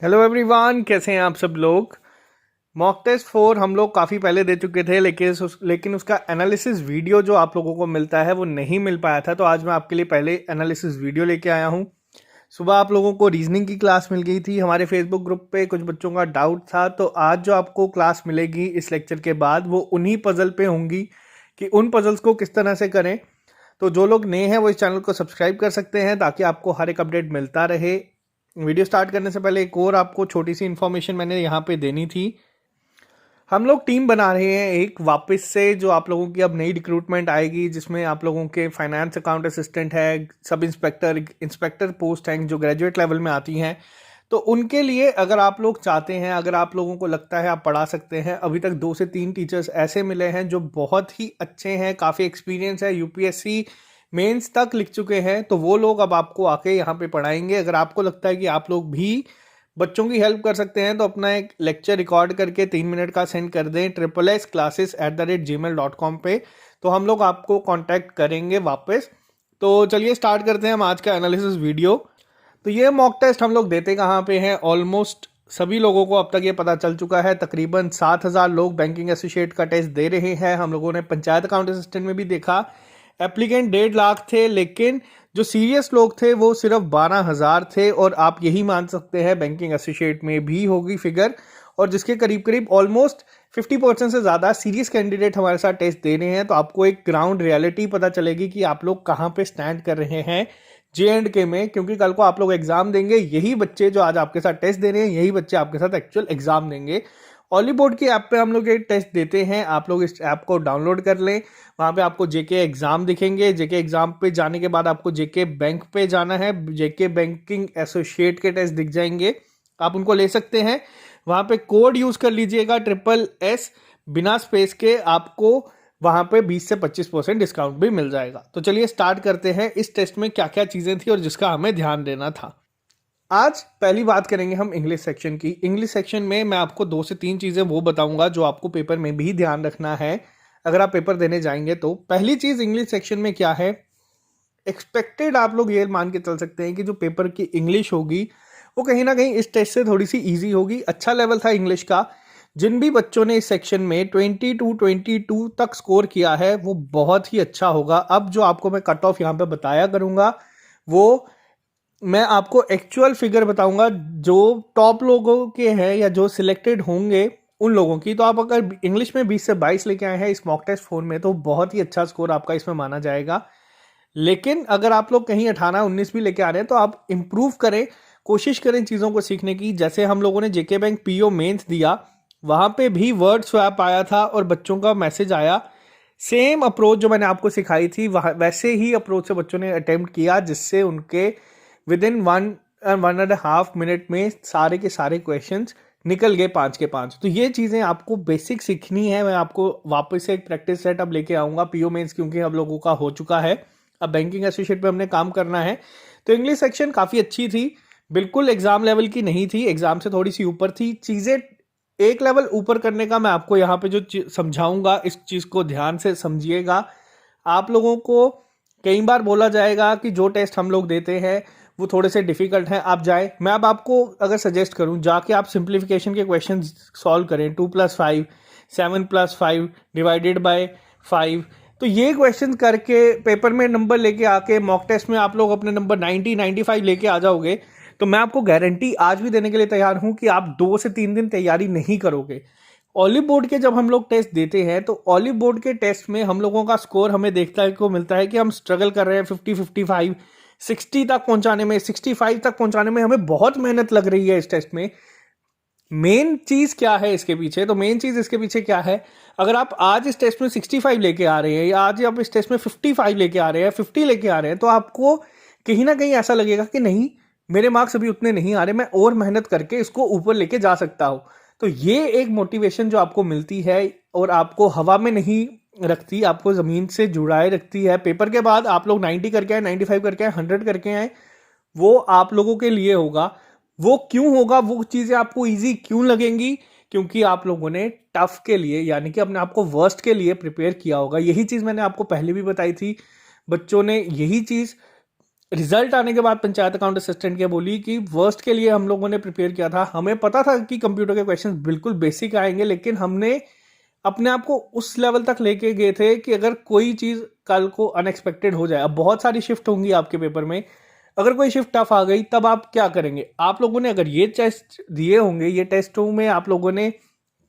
Hello everyone, कैसे हैं आप सब लोग। मॉक टेस्ट 4 हम लोग काफ़ी पहले दे चुके थे, लेकिन उसका एनालिसिस वीडियो जो आप लोगों को मिलता है वो नहीं मिल पाया था। तो आज मैं आपके लिए पहले एनालिसिस वीडियो लेके आया हूँ। सुबह आप लोगों को रीजनिंग की क्लास मिल गई थी। हमारे फेसबुक ग्रुप पे कुछ बच्चों का डाउट था, तो आज जो आपको क्लास मिलेगी इस लेक्चर के बाद वो उन्हीं पजल पे होंगी कि उन पजल्स को किस तरह से करें। तो जो लोग नए हैं वो इस चैनल को सब्सक्राइब कर सकते हैं ताकि आपको हर एक अपडेट मिलता रहे। वीडियो स्टार्ट करने से पहले एक और आपको छोटी सी इन्फॉर्मेशन मैंने यहाँ पे देनी थी। हम लोग टीम बना रहे हैं एक वापस से, जो आप लोगों की अब नई रिक्रूटमेंट आएगी, जिसमें आप लोगों के फाइनेंस अकाउंट असिस्टेंट है, सब इंस्पेक्टर पोस्ट हैं जो ग्रेजुएट लेवल में आती हैं। तो उनके लिए अगर आप लोग चाहते हैं, अगर आप लोगों को लगता है आप पढ़ा सकते हैं, अभी तक 2 से 3 टीचर्स ऐसे मिले हैं जो बहुत ही अच्छे हैं, काफ़ी एक्सपीरियंस है, यूपीएससी मेंस तक लिख चुके हैं, तो वो लोग अब आपको आके यहाँ पे पढ़ाएंगे। अगर आपको लगता है कि आप लोग भी बच्चों की हेल्प कर सकते हैं तो अपना एक लेक्चर रिकॉर्ड करके 3 मिनट का सेंड कर दें SSSclasses@gmail.com पे, तो हम लोग आपको कांटेक्ट करेंगे वापस। तो चलिए स्टार्ट करते हैं हम आज का एनालिसिस वीडियो। तो ये मॉक टेस्ट हम लोग देते कहाँ पे हैं, ऑलमोस्ट सभी लोगों को अब तक ये पता चल चुका है। तकरीबन 7,000 लोग बैंकिंग एसोसिएट का टेस्ट दे रहे हैं। हम लोगों ने पंचायत अकाउंट असिस्टेंट में भी देखा, एप्लीकेंट 1.5 लाख थे, लेकिन जो सीरियस लोग थे वो सिर्फ 12,000 थे। और आप यही मान सकते हैं बैंकिंग एसोसिएट में भी होगी फिगर, और जिसके करीब करीब ऑलमोस्ट 50% से ज़्यादा सीरियस कैंडिडेट हमारे साथ टेस्ट दे रहे हैं। तो आपको एक ग्राउंड रियलिटी पता चलेगी कि आप लोग कहाँ पे स्टैंड कर रहे हैं J&K में, क्योंकि कल को आप लोग एग्जाम देंगे, यही बच्चे जो आज आपके साथ टेस्ट दे रहे हैं यही बच्चे आपके साथ एक्चुअल एग्जाम देंगे। ऑली बोर्ड की ऐप पे हम लोग ये टेस्ट देते हैं, आप लोग इस ऐप को डाउनलोड कर लें। वहाँ पे आपको जेके एग्जाम दिखेंगे। जेके एग्जाम पे जाने के बाद आपको जेके बैंक पे जाना है, जेके बैंकिंग एसोसिएट के टेस्ट दिख जाएंगे, आप उनको ले सकते हैं। वहाँ पे कोड यूज कर लीजिएगा SSS बिना स्पेस के, आपको वहाँ पे 20 से 25% डिस्काउंट भी मिल जाएगा। तो चलिए स्टार्ट करते हैं इस टेस्ट में क्या क्या चीज़ें थी और जिसका हमें ध्यान देना था। आज पहली बात करेंगे हम इंग्लिश सेक्शन की। इंग्लिश सेक्शन में मैं आपको 2 से 3 चीज़ें वो बताऊंगा जो आपको पेपर में भी ध्यान रखना है अगर आप पेपर देने जाएंगे। तो पहली चीज़ इंग्लिश सेक्शन में क्या है, एक्सपेक्टेड आप लोग ये मान के चल सकते हैं कि जो पेपर की इंग्लिश होगी वो कहीं ना कहीं इस टेस्ट से थोड़ी सी ईजी होगी। अच्छा लेवल था इंग्लिश का। जिन भी बच्चों ने इस सेक्शन में 22 तक स्कोर किया है वो बहुत ही अच्छा होगा। अब जो आपको मैं कट ऑफ यहाँ पे बताया करूँगा वो मैं आपको एक्चुअल फिगर बताऊंगा जो टॉप लोगों के हैं या जो सिलेक्टेड होंगे उन लोगों की। तो आप अगर इंग्लिश में 20 से 22 लेके आए हैं इस मॉक टेस्ट 4 में तो बहुत ही अच्छा स्कोर आपका इसमें माना जाएगा। लेकिन अगर आप लोग कहीं 18-19 भी लेके आ रहे हैं तो आप इम्प्रूव करें, कोशिश करें चीज़ों को सीखने की। जैसे हम लोगों ने जेके बैंक पीओ मेंस दिया, वहाँ पे भी वर्ड स्वैप आया था और बच्चों का मैसेज आया। सेम अप्रोच जो मैंने आपको सिखाई थी वैसे ही अप्रोच से बच्चों ने अटेम्प्ट किया, जिससे उनके विद इन 1.5 मिनट में सारे के सारे क्वेश्चंस निकल गए 5 के 5। तो ये चीज़ें आपको बेसिक सीखनी है। मैं आपको वापस से एक प्रैक्टिस सेट अब लेके आऊँगा पीओ मेंस, क्योंकि अब लोगों का हो चुका है, अब बैंकिंग एसोसिएट पे हमने काम करना है। तो इंग्लिश सेक्शन काफ़ी अच्छी थी, बिल्कुल एग्जाम लेवल की नहीं थी, एग्जाम से थोड़ी सी ऊपर थी। चीज़ें एक लेवल ऊपर करने का मैं आपको यहाँ पे जो समझाऊंगा इस चीज़ को ध्यान से समझिएगा। आप लोगों को कई बार बोला जाएगा कि जो टेस्ट हम लोग देते हैं वो थोड़े से डिफिकल्ट हैं, आप जाए। मैं अब आपको अगर सजेस्ट करूं जाके आप सिंप्लीफिकेशन के क्वेश्चन सॉल्व करें, 2+5, 7+5 डिवाइडेड बाय 5। तो ये क्वेश्चन करके पेपर में नंबर लेके आके मॉक टेस्ट में आप लोग अपने नंबर 90-95 लेके आ जाओगे, तो मैं आपको गारंटी आज भी देने के लिए तैयार हूं कि आप 2 से 3 दिन तैयारी नहीं करोगे। ऑलिव बोर्ड के जब हम लोग टेस्ट देते हैं तो ऑलिव बोर्ड के टेस्ट में हम लोगों का स्कोर हमें देखता है को मिलता है कि हम स्ट्रगल कर रहे हैं 50-55 60 तक पहुंचाने में, 65 तक पहुंचाने में हमें बहुत मेहनत लग रही है इस टेस्ट में। मेन चीज क्या है इसके पीछे, तो मेन चीज इसके पीछे क्या है, अगर आप आज इस टेस्ट में 65 लेके आ रहे हैं या आज आप इस टेस्ट में 55 लेके आ रहे हैं, 50 लेके आ रहे हैं, तो आपको कहीं ना कहीं ऐसा लगेगा कि नहीं मेरे मार्क्स अभी उतने नहीं आ रहे, मैं और मेहनत करके इसको ऊपर लेके जा सकता हूं। तो ये एक मोटिवेशन जो आपको मिलती है और आपको हवा में नहीं रखती, आपको ज़मीन से जुड़ाए रखती है। पेपर के बाद आप लोग 90 करके आए, 95 करके आए, 100 करके आए, वो आप लोगों के लिए होगा। वो क्यों होगा, वो चीज़ें आपको इजी क्यों लगेंगी, क्योंकि आप लोगों ने टफ के लिए यानी कि अपने आप को वर्स्ट के लिए प्रिपेयर किया होगा। यही चीज़ मैंने आपको पहले भी बताई थी, बच्चों ने यही चीज़ रिजल्ट आने के बाद पंचायत अकाउंट असिस्टेंट क्या बोली कि वर्स्ट के लिए हम लोगों ने प्रिपेयर किया था, हमें पता था कि कंप्यूटर के क्वेश्चंस बिल्कुल बेसिक आएंगे, लेकिन हमने अपने आप को उस लेवल तक लेके गए थे कि अगर कोई चीज़ कल को अनएक्सपेक्टेड हो जाए, अब बहुत सारी शिफ्ट होंगी आपके पेपर में, अगर कोई शिफ्ट टफ आ गई तब आप क्या करेंगे। आप लोगों ने अगर ये टेस्ट दिए होंगे, ये टेस्टों में आप लोगों ने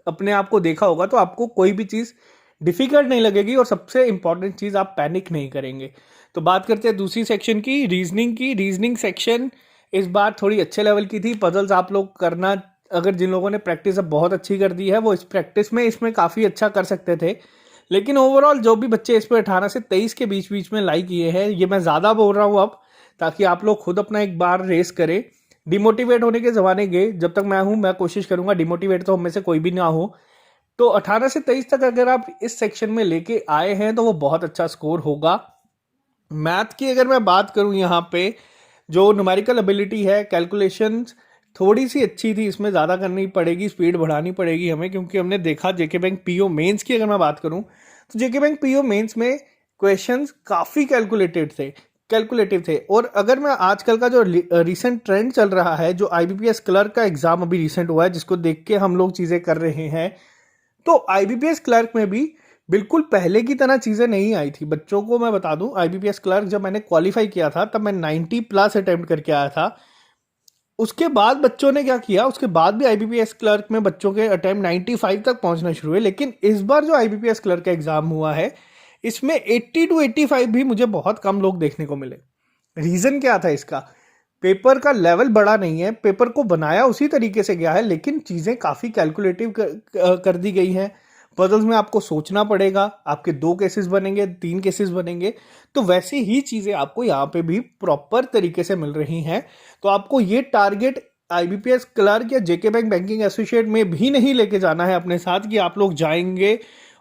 अपने आप को देखा होगा, तो आपको कोई भी चीज़ डिफिकल्ट नहीं लगेगी और सबसे इंपॉर्टेंट चीज़, आप पैनिक नहीं करेंगे। तो बात करते हैं दूसरी सेक्शन की, रीजनिंग की। रीजनिंग सेक्शन इस बार थोड़ी अच्छे लेवल की थी। पजल्स आप लोग करना, अगर जिन लोगों ने प्रैक्टिस अब बहुत अच्छी कर दी है वो इस प्रैक्टिस में इसमें काफ़ी अच्छा कर सकते थे, लेकिन ओवरऑल जो भी बच्चे इस पर 18 से 23 के बीच बीच में लाइक किए हैं, ये मैं ज़्यादा बोल रहा हूँ अब, ताकि आप लोग खुद अपना एक बार रेस करें। डिमोटिवेट होने के ज़माने गए, जब तक मैं हूँ मैं कोशिश करूँगा डिमोटिवेट तो हम में से कोई भी ना हो। तो 18 से 23 तक अगर आप इस सेक्शन में लेके आए हैं तो वो बहुत अच्छा स्कोर होगा। मैथ की अगर मैं बात करूं, यहाँ पे जो न्यूमेरिकल एबिलिटी है, कैलकुलेशंस थोड़ी सी अच्छी थी, इसमें ज़्यादा करनी पड़ेगी, स्पीड बढ़ानी पड़ेगी हमें, क्योंकि हमने देखा जेके बैंक पीओ मेंस की अगर मैं बात करूं तो जेके बैंक पीओ मेंस में क्वेश्चंस काफ़ी कैलकुलेटिव थे। और अगर मैं आजकल का जो रिसेंट ट्रेंड चल रहा है, जो आईबीपीएस क्लर्क का एग्जाम अभी रिसेंट हुआ है, जिसको देख के हम लोग चीज़ें कर रहे हैं, तो आईबीपीएस क्लर्क में भी बिल्कुल पहले की तरह चीज़ें नहीं आई थी। बच्चों को मैं बता दूं, आईबीपीएस क्लर्क जब मैंने क्वालिफाई किया था तब मैं 90 प्लस अटेम्प्ट करके आया था। उसके बाद बच्चों ने क्या किया, उसके बाद भी आईबीपीएस क्लर्क में बच्चों के अटेम्प्ट 95 तक पहुंचना शुरू हुए, लेकिन इस बार जो आईबीपीएस क्लर्क का एग्जाम हुआ है, इसमें 80 टू 85 भी मुझे बहुत कम लोग देखने को मिले। रीज़न क्या था इसका? पेपर का लेवल बड़ा नहीं है, पेपर को बनाया उसी तरीके से गया है, लेकिन चीज़ें काफ़ी कैलकुलेटिव कर दी गई हैं। पजल्स में आपको सोचना पड़ेगा, आपके 2 केसेस बनेंगे, 3 केसेस बनेंगे, तो वैसी ही चीज़ें आपको यहाँ पे भी प्रॉपर तरीके से मिल रही हैं। तो आपको ये टारगेट आईबीपीएस क्लर्क या जेके बैंक बैंकिंग एसोसिएट में भी नहीं लेके जाना है अपने साथ कि आप लोग जाएंगे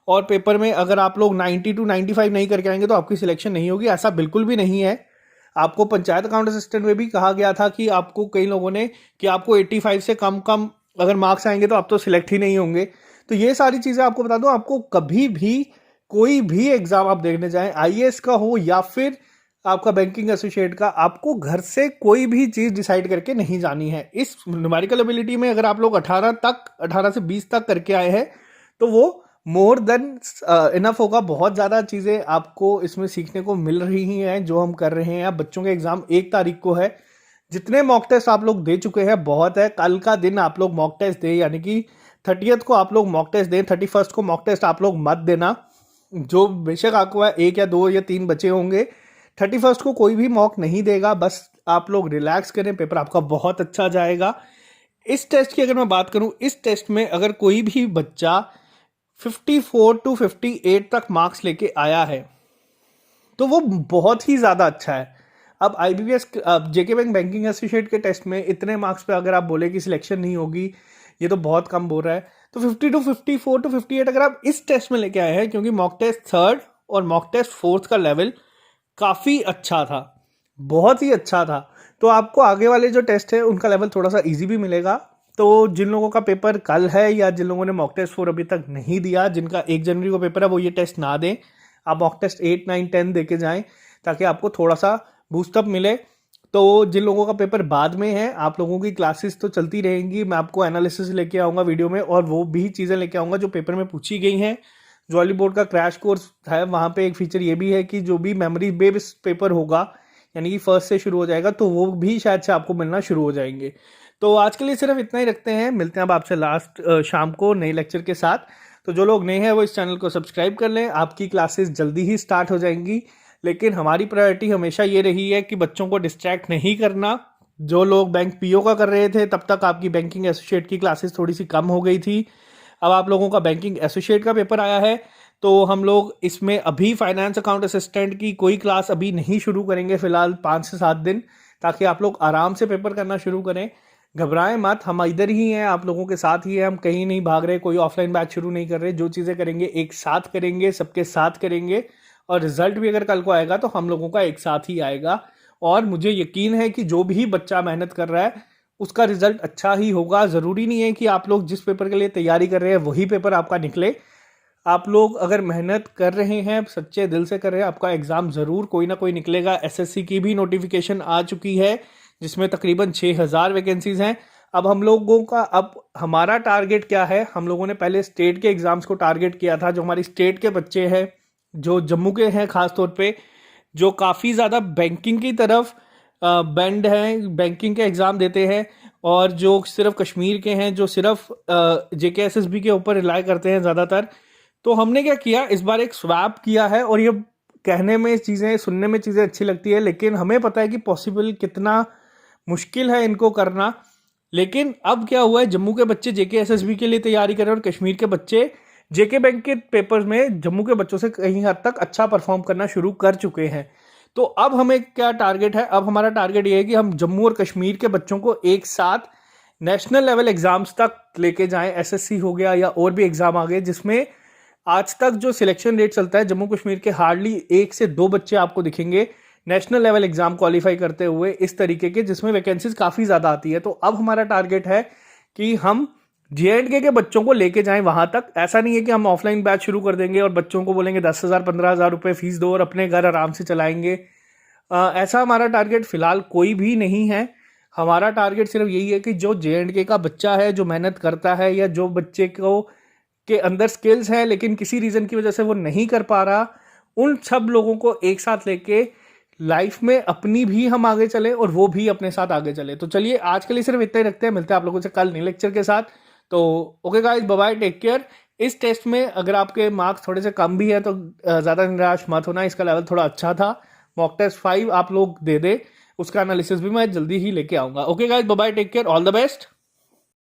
और पेपर में अगर आप लोग 90 टू 95 नहीं करके आएंगे तो आपकी सिलेक्शन नहीं होगी। ऐसा बिल्कुल भी नहीं है। आपको पंचायत अकाउंट असिस्टेंट में भी कहा गया था कि आपको, कई लोगों ने, कि आपको 85 से कम अगर मार्क्स आएंगे तो आप तो सिलेक्ट ही नहीं होंगे। तो ये सारी चीज़ें आपको बता दूं, आपको कभी भी कोई भी एग्जाम आप देखने जाएं, आईएएस का हो या फिर आपका बैंकिंग एसोसिएट का, आपको घर से कोई भी चीज़ डिसाइड करके नहीं जानी है। इस न्यूमेरिकल एबिलिटी में अगर आप लोग 18 से 20 तक करके आए हैं तो वो मोर देन इनफ होगा। बहुत ज़्यादा चीज़ें आपको इसमें सीखने को मिल रही हैं जो हम कर रहे हैं। अब बच्चों के एग्ज़ाम 1 तारीख को है, जितने मॉक टेस्ट आप लोग दे चुके हैं बहुत है। कल का दिन आप लोग मॉक टेस्ट दें, यानी कि 30th को आप लोग मॉक टेस्ट दें, 31st को मॉक टेस्ट आप लोग मत देना। जो बेशक आपको 1 या 2 या 3 बचे होंगे, 31st को कोई भी मॉक नहीं देगा। बस आप लोग रिलैक्स करें, पेपर आपका बहुत अच्छा जाएगा। इस टेस्ट की अगर मैं बात करूं, इस टेस्ट में अगर कोई भी बच्चा 54 टू 58 तक मार्क्स लेके आया है तो वो बहुत ही ज़्यादा अच्छा है। अब आईबीपीएस जेके बैंक बैंकिंग एसोसिएट के टेस्ट में इतने मार्क्स पे अगर आप बोले कि सिलेक्शन नहीं होगी, ये तो बहुत कम बोल रहा है। तो 50 टू 54 टू 58 अगर आप इस टेस्ट में लेके आए हैं, क्योंकि मॉक टेस्ट 3rd और मॉक टेस्ट 4th का लेवल काफ़ी अच्छा था, बहुत ही अच्छा था, तो आपको आगे वाले जो टेस्ट है उनका लेवल थोड़ा सा ईजी भी मिलेगा। तो जिन लोगों का पेपर कल है या जिन लोगों ने मॉक टेस्ट 4 अभी तक नहीं दिया, जिनका 1 जनवरी को पेपर है, वो ये टेस्ट ना दें। आप मॉक टेस्ट 8, 9, 10 दे के जाएँ ताकि आपको थोड़ा सा बूस्टअप मिले। तो जिन लोगों का पेपर बाद में है, आप लोगों की क्लासेस तो चलती रहेंगी, मैं आपको एनालिसिस लेके आऊँगा वीडियो में, और वो भी चीज़ें लेके आऊँगा जो पेपर में पूछी गई हैं। जो वाली बोर्ड का क्रैश कोर्स है, वहाँ पे एक फीचर ये भी है कि जो भी मेमोरी बेस्ड पेपर होगा, यानी कि 1st से शुरू हो जाएगा, तो वो भी शायद से आपको मिलना शुरू हो जाएंगे। तो आज के लिए सिर्फ इतना ही रखते हैं, मिलते हैं अब आपसे लास्ट शाम को नए लेक्चर के साथ। तो जो लोग नए हैं वो इस चैनल को सब्सक्राइब कर लें, आपकी क्लासेस जल्दी ही स्टार्ट हो जाएंगी। लेकिन हमारी प्रायोरिटी हमेशा ये रही है कि बच्चों को डिस्ट्रैक्ट नहीं करना। जो लोग बैंक पीओ का कर रहे थे तब तक आपकी बैंकिंग एसोसिएट की क्लासेस थोड़ी सी कम हो गई थी। अब आप लोगों का बैंकिंग एसोसिएट का पेपर आया है, तो हम लोग इसमें अभी फाइनेंस अकाउंट असिस्टेंट की कोई क्लास अभी नहीं शुरू करेंगे फिलहाल 5 से 7 दिन, ताकि आप लोग आराम से पेपर करना शुरू करें। घबराएं मत, हम इधर ही हैं, आप लोगों के साथ ही हैं, हम कहीं नहीं भाग रहे, कोई ऑफलाइन बैच शुरू नहीं कर रहे। जो चीज़ें करेंगे एक साथ करेंगे, सबके साथ करेंगे, और रिजल्ट भी अगर कल को आएगा तो हम लोगों का एक साथ ही आएगा। और मुझे यकीन है कि जो भी बच्चा मेहनत कर रहा है उसका रिजल्ट अच्छा ही होगा। ज़रूरी नहीं है कि आप लोग जिस पेपर के लिए तैयारी कर रहे हैं वही पेपर आपका निकले। आप लोग अगर मेहनत कर रहे हैं, सच्चे दिल से कर रहे हैं, आपका एग्ज़ाम ज़रूर कोई ना कोई निकलेगा। एसएससी की भी नोटिफिकेशन आ चुकी है जिसमें तकरीबन 6000 वैकेंसीज़ हैं। अब हम लोगों का, अब हमारा टारगेट क्या है, हम लोगों ने पहले स्टेट के एग्ज़ाम्स को टारगेट किया था। जो हमारी स्टेट के बच्चे हैं, जो जम्मू के हैं ख़ास तौर पे, जो काफ़ी ज़्यादा बैंकिंग की तरफ बैंड हैं, बैंकिंग के एग्ज़ाम देते हैं, और जो सिर्फ कश्मीर के हैं, जो सिर्फ जेकेएसएसबी के ऊपर रिलाई करते हैं ज़्यादातर। तो हमने क्या किया, इस बार एक स्वैप किया है। और ये कहने में चीज़ें, सुनने में चीज़ें अच्छी लगती है, लेकिन हमें पता है कि पॉसिबल कितना मुश्किल है इनको करना। लेकिन अब क्या हुआ है, जम्मू के बच्चे जेकेएसएसबी के लिए तैयारी कर रहे हैं और कश्मीर के बच्चे जेके बैंक के पेपर्स में जम्मू के बच्चों से कहीं हद तक अच्छा परफॉर्म करना शुरू कर चुके हैं। तो अब हमें क्या टारगेट है, अब हमारा टारगेट ये है कि हम जम्मू और कश्मीर के बच्चों को एक साथ नेशनल लेवल एग्जाम्स तक लेके जाएं। एसएससी हो गया या और भी एग्जाम आ गए, जिसमें आज तक जो सिलेक्शन रेट चलता है जम्मू कश्मीर के, हार्डली 1 से 2 बच्चे आपको दिखेंगे नेशनल लेवल एग्जाम क्वालिफाई करते हुए इस तरीके के, जिसमें वैकेंसीज काफ़ी ज़्यादा आती है। तो अब हमारा टारगेट है कि हम JNK के बच्चों को लेके जाएं वहां तक। ऐसा नहीं है कि हम ऑफलाइन बैच शुरू कर देंगे और बच्चों को बोलेंगे 10,000 15,000 रुपये फीस दो और अपने घर आराम से चलाएंगे। ऐसा हमारा टारगेट फिलहाल कोई भी नहीं है। हमारा टारगेट सिर्फ यही है कि जो JNK का बच्चा है, जो मेहनत करता है, या जो बच्चे को के अंदर स्किल्स है लेकिन किसी रीज़न की वजह से वो नहीं कर पा रहा, उन सब लोगों को एक साथ लेके लाइफ में अपनी भी हम आगे चले और वो भी अपने साथ आगे चले। तो चलिए आज के लिए सिर्फ इतना ही रखते हैं, मिलते हैं आप लोगों से कल नए लेक्चर के साथ। तो okay guys, bye bye, take care. इस टेस्ट में अगर आपके मार्क्स थोड़े से कम भी है तो ज़्यादा निराश मत होना, इसका लेवल थोड़ा अच्छा था। मॉक टेस्ट 5 आप लोग दे दे, उसका एनालिसिस भी मैं जल्दी ही लेके आऊँगा। Okay guys, bye bye, take care, all the best.